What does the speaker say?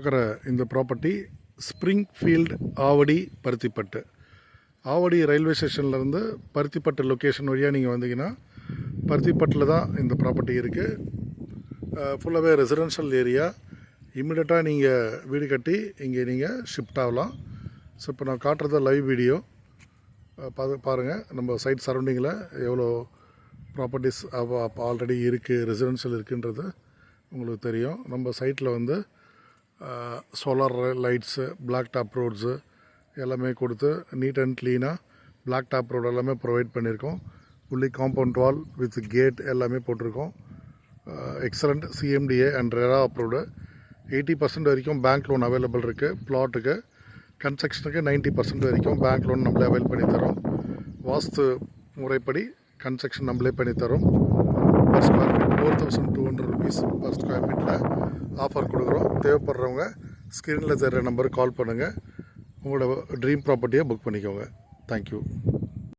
இருக்கிற இந்த property Springfield Avadi Paruthipattu. Avadi railway ஸ்டேஷன்லேருந்து பருத்திப்பட்டு லொக்கேஷன் வழியாக நீங்கள் வந்தீங்கன்னா பருத்திப்பட்டில் தான் இந்த ப்ராப்பர்ட்டி இருக்குது. ஃபுல்லாகவே ரெசிடென்ஷியல் ஏரியா. இம்மிடியட்டாக நீங்கள் வீடு கட்டி இங்கே நீங்கள் ஷிஃப்ட் ஆகலாம். ஸோ இப்போ நான் காட்டுறத லைவ் வீடியோ பாருங்கள். நம்ம சைட் சரௌண்டிங்கில் எவ்வளோ ப்ராப்பர்ட்டிஸ் ஆல்ரெடி இருக்குது, ரெசிடென்ஷியல் இருக்குன்றது உங்களுக்கு தெரியும். நம்ம சைட்டில் வந்து solar lights, black top roads எல்லாமே கொடுத்து நீட் அண்ட் க்ளீனாக பிளாக் டாப் ரோடு எல்லாமே ப்ரொவைட் பண்ணியிருக்கோம். Fully compound wall with gate எல்லாமே போட்டிருக்கோம். Excellent CMDA and RERA approved. 80% வரைக்கும் பேங்க் லோன் அவைலபிள் இருக்குது. பிளாட்டுக்கு கன்ஸ்ட்ரக்ஷனுக்கு 90% வரைக்கும் பேங்க் லோன் நம்மளே அவைல் பண்ணித்தரோம். வாஸ்து முறைப்படி கன்ஸ்ட்ரக்ஷன் நம்மளே பண்ணித்தரோம். Per square feet 4200 rupees per square ஃபீட்டில் ஆஃபர் கொடுக்குறோம். தேவைப்படுறவங்க ஸ்க்ரீனில் தெரிகிற நம்பருக்கு கால் பண்ணுங்கள். உங்களோட ட்ரீம் ப்ராப்பர்ட்டியை புக் பண்ணிக்கோங்க. தேங்க்யூ.